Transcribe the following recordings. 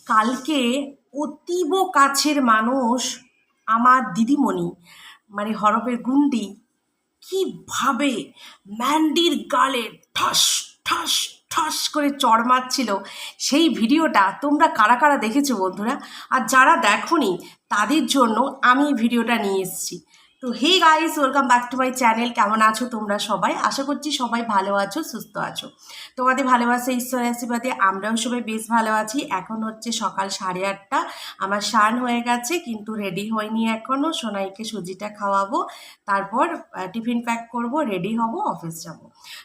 কালকে অতীব কাছের মানুষ আমার দিদিমণি মানে হরপের গুন্ডি কিভাবে ম্যান্ডির গালে ঠাস ঠাস ঠাস করে চড় মারছিল, সেই ভিডিওটা তোমরা কারা কারা দেখেছো বন্ধুরা? আর যারা দেখোনি তাদের জন্য আমি এই ভিডিওটা নিয়ে এসেছি। তো hey guys, welcome back to my channel. কেমন আছো তোমরা সবাই? আশা করছি সবাই ভালো আছো, সুস্থ আছো। তোমাদের ভালোবাসা ঈশ্বরের আশীর্বাদে আমরাও সবাই বেশ ভালো আছি। এখন হচ্ছে সকাল 8:30। আমার স্নান হয়ে গেছে কিন্তু রেডি হয়নি এখনও। সোনাইকে সুজিটা খাওয়াবো, তারপর টিফিন প্যাক করব, রেডি হব, অফিস যাব।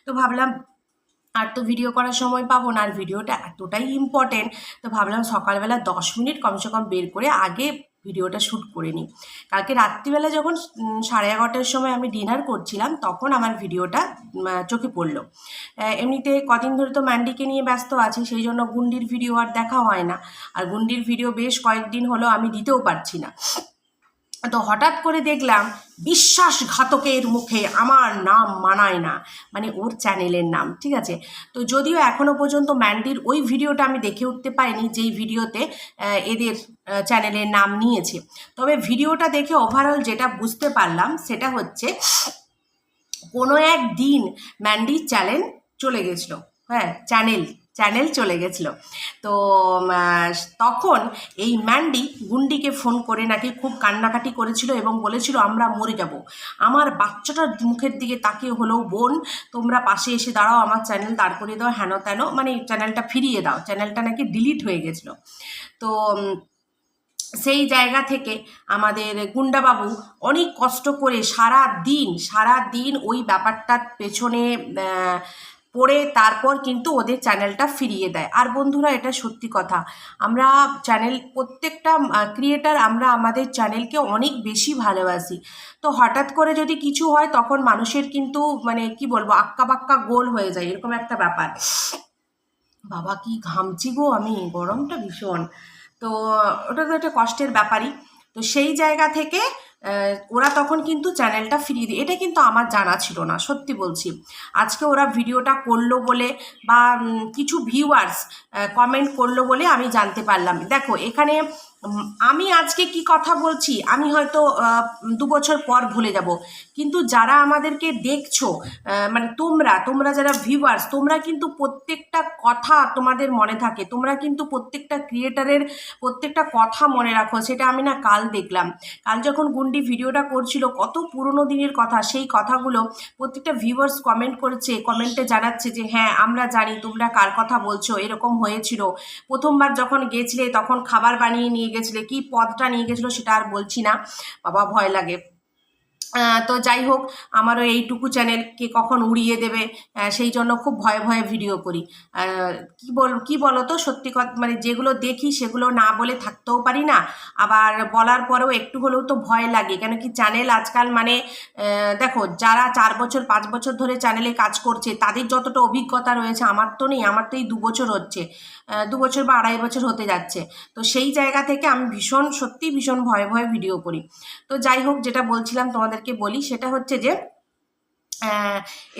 তো ভাবলাম আর তো ভিডিও করার সময় পাবো না, আর ভিডিওটা এতটাই ইম্পর্টেন্ট, তো ভাবলাম সকালবেলা 10 মিনিট কমসে কম বের করে আগে ভিডিওটা শ্যুট করে নিই। কালকে রাত্রিবেলা যখন 11:30টার সময় আমি ডিনার করছিলাম তখন আমার ভিডিওটা চোখে পড়লো। এমনিতে কদিন ধরে তো ম্যান্ডিকে নিয়ে ব্যস্ত আছি, সেই জন্য গুন্ডির ভিডিও আর দেখা হয় না। আর গুন্ডির ভিডিও বেশ কয়েকদিন হলো আমি দিতেও পারছি না। তো হঠাৎ করে দেখলাম বিশ্বাসঘাতকের মুখে আমার নাম মানায় না, মানে ওর চ্যানেলের নাম, ঠিক আছে। তো যদিও এখনও পর্যন্ত ম্যান্ডির ওই ভিডিওটা আমি দেখে উঠতে পারিনি যেই ভিডিওতে এদের চ্যানেলের নাম নিয়েছে। তবে ভিডিওটা দেখে ওভারঅল যেটা বুঝতে পারলাম সেটা হচ্ছে কোনো এক দিন ম্যান্ডির চলে গেছিলো, হ্যাঁ চ্যানেল চলে গেছিলো। তো তখন এই ম্যান্ডি গুন্ডিকে ফোন করে নাকি খুব কান্নাকাটি করেছিল এবং বলেছিল আমরা মরে যাব। আমার বাচ্চাটার মুখের দিকে তাকিয়ে হলেও বোন তোমরা পাশে এসে দাঁড়াও, আমার চ্যানেল দাঁড় করিয়ে দাও, হেন তেন, মানে চ্যানেলটা ফিরিয়ে দাও, চ্যানেলটা নাকি ডিলিট হয়ে গেছিলো। তো সেই জায়গা থেকে আমাদের গুন্ডাবাবু অনেক কষ্ট করে সারা দিন ওই ব্যাপারটার পেছনে পড়ে তারপর কিন্তু ওদের চ্যানেলটা ফিরিয়ে দেয়। আর বন্ধুরা, এটা সত্যি কথা, আমরা প্রত্যেকটা ক্রিয়েটার আমরা আমাদের চ্যানেলকে অনেক বেশি ভালোবাসি। তো হঠাৎ করে যদি কিছু হয় তখন মানুষের কিন্তু মানে কি বলবো, আক্কা বাক্কা গোল হয়ে যায়, এরকম একটা ব্যাপার। বাবা কি ঘামছি গো আমি, গরমটা ভীষণ। তো ওটা তো একটা কষ্টের ব্যাপারই। তো সেই জায়গা থেকে ওরা তখন কিন্তু চ্যানেলটা ফিরিয়ে দিয়ে, এটা কিন্তু আমার জানা ছিল না, সত্যি বলছি। আজকে ওরা ভিডিওটা করলো বলে বা কিছু ভিউয়ার্স কমেন্ট করলো বলে আমি জানতে পারলাম। দেখো এখানে আমি আজকে কি কথা বলছি আমি হয়তো 2 বছর পর ভুলে যাব, কিন্তু যারা আমাদেরকে দেখছো মানে তোমরা যারা ভিউয়ার্স, তোমরা কিন্তু প্রত্যেকটা কথা তোমাদের মনে থাকে, তোমরা কিন্তু প্রত্যেকটা ক্রিয়েটারের প্রত্যেকটা কথা মনে রাখো। সেটা আমি না কাল দেখলাম, কাল যখন গুন্ডি ভিডিওটা করছিল, কত পুরনো দিনের কথা, সেই কথাগুলো প্রত্যেকটা ভিউয়ার্স কমেন্ট করেছে, কমেন্টে জানাচ্ছে যে হ্যাঁ আমরা জানি তোমরা কার কথা বলছো, এরকম হয়েছিল। প্রথমবার যখন গেছিলে তখন খাবার বানিয়ে নিয়ে গেছিলে, কি পদটা নিয়ে গেছিলো সেটা আর বলছি না, বাবা ভয় লাগে। তো যাই হোক, আমারও এইটুকু চ্যানেলকে কখন উড়িয়ে দেবে সেই জন্য খুব ভয়ে ভয়ে ভিডিও করি। কি বলো তো, সত্যি কথা মানে যেগুলো দেখি সেগুলো না বলে থাকতেও পারি না, আবার বলার পরেও একটু হলেও তো ভয় লাগে। কেন কি চ্যানেল আজকাল মানে দেখো, যারা 4 বছর 5 বছর ধরে চ্যানেলে কাজ করছে তাদের যতটা অভিজ্ঞতা রয়েছে আমার তো নেই, আমার তো এই 2 বছর হচ্ছে, 2 বছর বা 2.5 বছর হতে যাচ্ছে। তো সেই জায়গা থেকে আমি সত্যিই ভীষণ ভয়ে ভয়ে ভিডিও করি। তো যাই হোক, যেটা বলছিলাম তোমাদেরকে বলি, সেটা হচ্ছে যে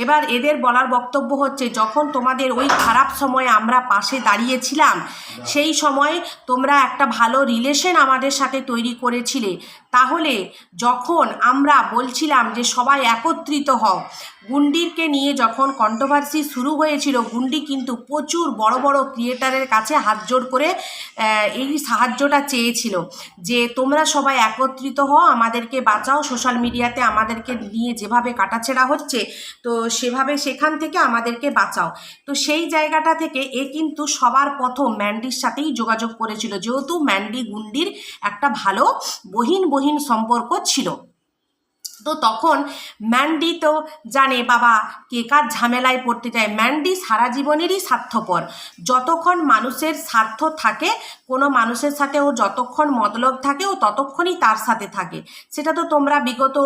এবার এদের বলার বক্তব্য হচ্ছে যখন তোমাদের ওই খারাপ সময়ে আমরা পাশে দাঁড়িয়েছিলাম, সেই সময় তোমরা একটা ভালো রিলেশন আমাদের সাথে তৈরি করেছিলে, তাহলে যখন আমরা বলছিলাম যে সবাই একত্রিত হও, গুন্ডিরকে নিয়ে যখন কন্ট্রোভার্সি শুরু হয়েছিল, গুন্ডি কিন্তু প্রচুর বড় বড় ক্রিয়েটারের কাছে হাত জোড় করে এই সাহায্যটা চেয়েছিল যে তোমরা সবাই একত্রিত হও, আমাদেরকে বাঁচাও, সোশ্যাল মিডিয়াতে আমাদেরকে নিয়ে যেভাবে কাটাছেড়া হচ্ছে তো সেভাবে সেখান থেকে আমাদেরকে বাঁচাও। তো সেই জায়গাটা থেকে এ কিন্তু সবার প্রথম ম্যান্ডির সাথেই যোগাযোগ করেছিল, যেহেতু ম্যান্ডি গুন্ডির একটা ভালো বহিন সম্পর্ক ছিল। তো তখন ম্যান্ডি তো জানে বাবা কে কার ঝামেলায় পড়তে যায়, ম্যান্ডি সারা জীবনেরই স্বার্থপর। যতক্ষণ মানুষের স্বার্থ থাকে, কোনো মানুষের সাথে ও যতক্ষণ মতলব থাকে ও ততক্ষণই তার সাথে থাকে। সেটা তো তোমরা বিগত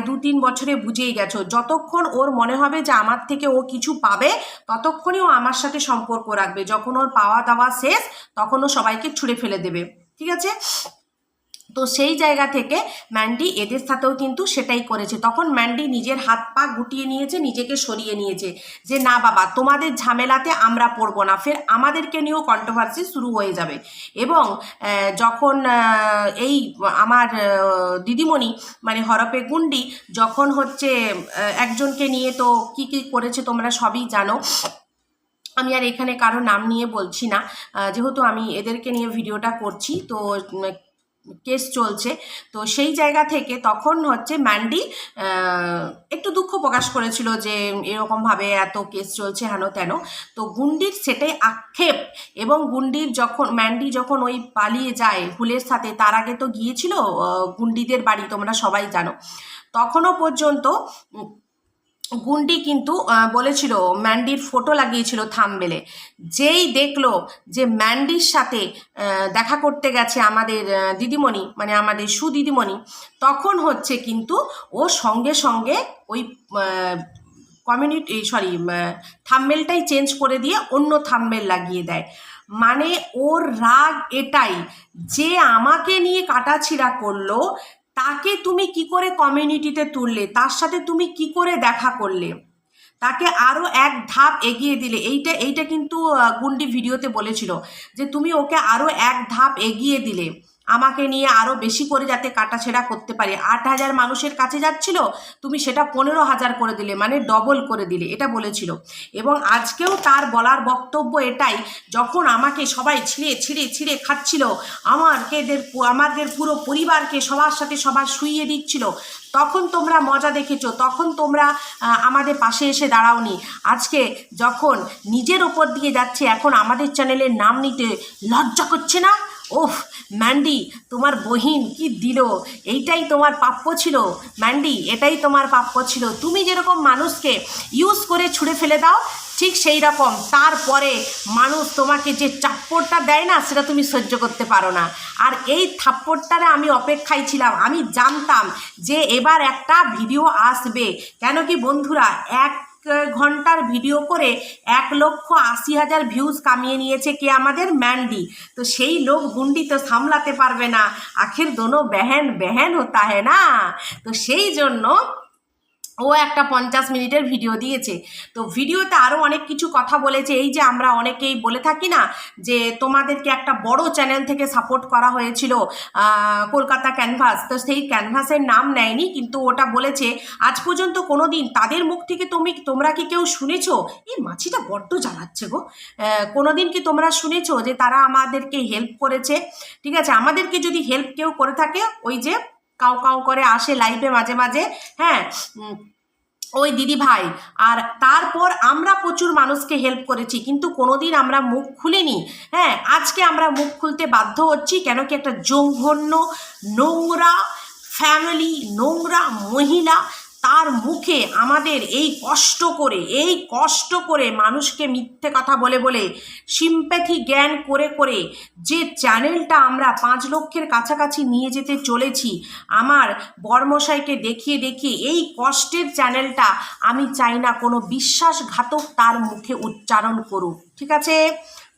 2-3 বছরে বুঝেই গেছো। যতক্ষণ ওর মনে হবে যে আমার থেকে ও কিছু পাবে ততক্ষণই ও আমার সাথে সম্পর্ক রাখবে, যখন ওর পাওয়া দাওয়া শেষ তখন ও সবাইকে ছুঁড়ে ফেলে দেবে, ঠিক আছে। তো সেই জায়গা থেকে ম্যান্ডি এদের সাথেও কিন্তু সেটাই করেছে। তখন ম্যান্ডি নিজের হাত পা গুটিয়ে নিয়েছে, নিজেকে সরিয়ে নিয়েছে যে না বাবা, তোমাদের ঝামেলাতে আমরা পড়বো না, ফের আমাদেরকে নিয়েও কন্ট্রোভার্সি শুরু হয়ে যাবে। এবং যখন এই আমার দিদিমণি মানে হরপে গুন্ডি যখন হচ্ছে একজনকে নিয়ে, তো কি কি করেছে তোমরা সবই জানো, আমি আর এখানে কারো নাম নিয়ে বলছি না, যেহেতু আমি এদেরকে নিয়ে ভিডিওটা করছি, তো কেস চলছে। তো সেই জায়গা থেকে তখন হচ্ছে ম্যান্ডি একটু দুঃখ প্রকাশ করেছিল যে এরকমভাবে এত কেস চলছে হেন তেন। তো গুন্ডির সেটাই আক্ষেপ। এবং গুন্ডির যখন ম্যান্ডি যখন ওই পালিয়ে যায় হুলের সাথে, তার আগে তো গিয়েছিল গুন্ডিদের বাড়ি, তোমরা সবাই জানো। তখনও পর্যন্ত গুন্ডি কিন্তু বলেছিল, ম্যান্ডির ফটো লাগিয়েছিল থাম্বনেলে। যেই দেখলো যে ম্যান্ডির সাথে দেখা করতে গেছে আমাদের দিদিমণি মানে আমাদের সুদিদিমণি, তখন হচ্ছে কিন্তু ও সঙ্গে সঙ্গে ওই থাম্বনেলটাই চেঞ্জ করে দিয়ে অন্য থাম্বনেল লাগিয়ে দেয়। মানে ওর রাগ এটাই যে আমাকে নিয়ে কাটাছিড়া করলো, তাকে তুমি কি করে কমিউনিটিতে তুললে, তার সাথে তুমি কি করে দেখা করলে, তাকে আরও এক ধাপ এগিয়ে দিলে। এইটা কিন্তু গুন্ডি ভিডিওতে বলেছিল যে তুমি ওকে আরও এক ধাপ এগিয়ে দিলে, আমাকে নিয়ে আরও বেশি করে যাতে কাটাছেড়া করতে পারে। 8,000 মানুষের কাছে যাচ্ছিল, তুমি সেটা 15,000 করে দিলে, মানে ডবল করে দিলে, এটা বলেছিল। এবং আজকেও তার বলার বক্তব্য এটাই, যখন আমাকে সবাই ছিঁড়ে ছিঁড়ে ছিঁড়ে খাচ্ছিল, আমাদের পুরো পরিবারকে সবার সাথে সবার শুইয়ে দিচ্ছিল, তখন তোমরা মজা দেখেছো, তখন তোমরা আমাদের পাশে এসে দাঁড়াওনি। আজকে যখন নিজের ওপর দিয়ে যাচ্ছে, এখন আমাদের চ্যানেলের নাম নিতে লজ্জা করছে না? ওফ ম্যান্ডি, তোমার বহিন কি দিল, এইটাই তোমার প্রাপ্য ছিল ম্যান্ডি, এটাই তোমার প্রাপ্য ছিল। তুমি যেরকম মানুষকে ইউজ করে ছুঁড়ে ফেলে দাও, ঠিক সেই রকম তারপরে মানুষ তোমাকে যে চাপ্পড়টা দেয় না, সেটা তুমি সহ্য করতে পারো না। আর এই থাপ্পড়টারে আমি অপেক্ষায় ছিলাম, আমি জানতাম যে এবার একটা ভিডিও আসবে। কেন কি বন্ধুরা, 1 ঘন্টার ভিডিও করে 1,80,000 ভিউজ কামিয়ে নিয়েছে কে, আমাদের ম্যান্ডি। তো সেই লোক গুন্ডি তো সামলাতে পারবে না, আখির দোনো বেহেন বেহেন হতা হ্যায় না। তো সেই জন্য ও একটা 50 মিনিটের ভিডিও দিয়েছে। তো ভিডিওতে আরও অনেক কিছু কথা বলেছে। এই যে আমরা অনেকেই বলে থাকি না যে তোমাদেরকে একটা বড় চ্যানেল থেকে সাপোর্ট করা হয়েছিল, কলকাতা ক্যানভাস, তো সেই ক্যানভাসের নাম নেয়নি, কিন্তু ওটা বলেছে আজ পর্যন্ত কোনো দিন তাদের মুখ থেকে তোমরা কি কেউ শুনেছো, এই মাছিটা বড্ড জ্বালাচ্ছে গো, কোনো দিন কি তোমরা শুনেছো যে তারা আমাদেরকে হেল্প করেছে? ঠিক আছে, আমাদেরকে যদি হেল্প কেউ করে থাকে, ওই যে কাউ কাউ করে আসে লাইভে মাঝে মাঝে, হ্যাঁ, ওই দিদি ভাই। আর তারপর আমরা প্রচুর মানুষকে হেল্প করেছি, কিন্তু কোনোদিন আমরা মুখ খুলিনি। হ্যাঁ, আজকে আমরা মুখ খুলতে বাধ্য হচ্ছি, কেন কি একটা জঘন্য নোংরা ফ্যামিলি, নোংরা মহিলা, তার মুখে আমাদের এই কষ্ট করে মানুষকে মিথ্যে কথা বলে বলে সিম্প্যাথি জ্ঞান করে করে যে চ্যানেলটা আমরা 5 লক্ষের কাছাকাছি নিয়ে যেতে চলেছি, আমার বর্মশাইকে দেখিয়ে দেখিয়ে এই কষ্টের চ্যানেলটা আমি চাই না কোনো বিশ্বাসঘাতক তার মুখে উচ্চারণ করুক। ঠিক আছে,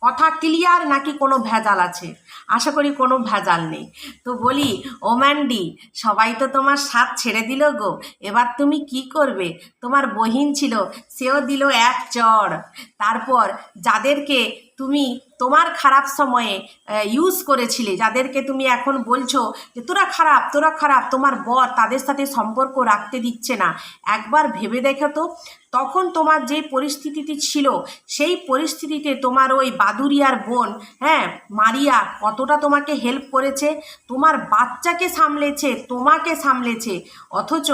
কথা ক্লিয়ার নাকি কোনো ভেজাল আছে? আশা করি কোনো ভেজাল নেই। তো বলি, ও ম্যান্ডি, সবাই তো তোমার সাথ ছেড়ে দিল গো, এবার তুমি কি করবে? তোমার বহিন ছিল, সেও দিল এক চড়। তারপর যাদেরকে তুমি তোমার খারাপ সময়ে ইউজ করেছিলে, যাদেরকে তুমি এখন বলছো যে তোরা খারাপ, তোমার বর তাদের সাথে সম্পর্ক রাখতে দিচ্ছে না, একবার ভেবে দেখো তো, তখন তোমার যে পরিস্থিতিটি ছিল, সেই পরিস্থিতিতে তোমার ওই বাদুরিয়ার বোন, হ্যাঁ, মারিয়া, কতটা তোমাকে হেল্প করেছে, তোমার বাচ্চাকে সামলেছে, তোমাকে সামলেছে। অথচ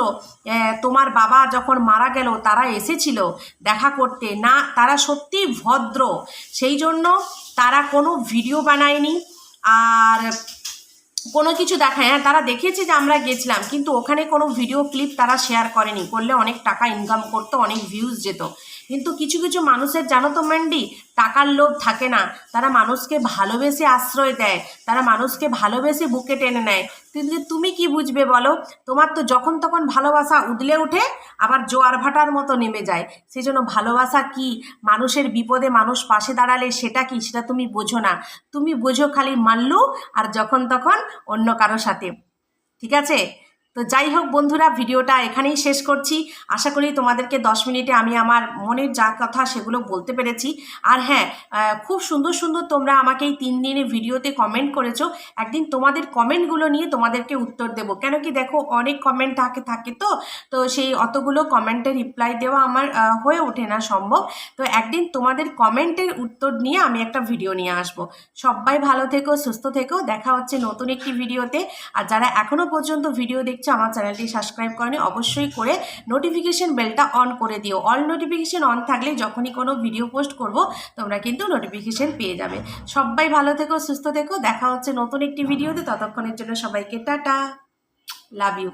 তোমার বাবা যখন মারা গেল, তারা এসেছিল দেখা করতে না, তারা সত্যিই ভদ্র, সেই জন্য তারা কোনো ভিডিও বানায়নি আর কোনো কিছু দেখায়। হ্যাঁ, তারা দেখেছে যে আমরা গেছিলাম, কিন্তু ওখানে কোনো ভিডিও ক্লিপ তারা শেয়ার করেনি, করলে অনেক টাকা ইনকাম করতো, অনেক ভিউজ যেত। কিন্তু কিছু কিছু মানুষের জানো তো ম্যান্ডি, টাকার লোভ থাকে না, তারা মানুষকে ভালোবেসে আশ্রয় দেয়, তারা মানুষকে ভালোবেসে বুকে টেনে নেয়। কিন্তু তুমি কি বুঝবে বলো, তোমার তো যখন তখন ভালোবাসা উদলে উঠে আবার জোয়ার ভাটার মতো নেমে যায়। সেই জন্য ভালোবাসা কি, মানুষের বিপদে মানুষ পাশে দাঁড়ালে সেটা কি, সেটা তুমি বোঝো না। তুমি বোঝো খালি মাল্লু আর যখন তখন অন্য কারো সাথে। ঠিক আছে, তো যাই হোক বন্ধুরা, ভিডিওটা এখানেই শেষ করছি। আশা করি তোমাদেরকে 10 মিনিটে আমি আমার মনের যা কথা সেগুলো বলতে পেরেছি। আর হ্যাঁ, খুব সুন্দর সুন্দর তোমরা আমাকে এই 3 দিনের ভিডিওতে কমেন্ট করেছো। একদিন তোমাদের কমেন্টগুলো নিয়ে তোমাদেরকে উত্তর দেবো, কেন কি দেখো অনেক কমেন্ট থাকে তো তো সেই অতগুলো কমেন্টের রিপ্লাই দেওয়া আমার হয়ে ওঠে না সম্ভব। তো একদিন তোমাদের কমেন্টের উত্তর নিয়ে আমি একটা ভিডিও নিয়ে আসবো। সবাই ভালো থেকো, সুস্থ থেকো, দেখা হচ্ছে নতুন একটি ভিডিওতে। আর যারা এখনও পর্যন্ত ভিডিও দেখছো আমার চ্যানেলটি সাবস্ক্রাইব করনি, অবশ্যই করে নোটিফিকেশন বেলটা অন করে দিও। অল নোটিফিকেশন অন থাকলে যখনই কোনো ভিডিও পোস্ট করব তোমরা কিন্তু নোটিফিকেশন পেয়ে যাবে। সবাই ভালো থেকো, সুস্থ থেকো, দেখা হচ্ছে নতুন একটি ভিডিওতে। ততক্ষণের জন্য সবাইকে টাটা, লাভ ইউ।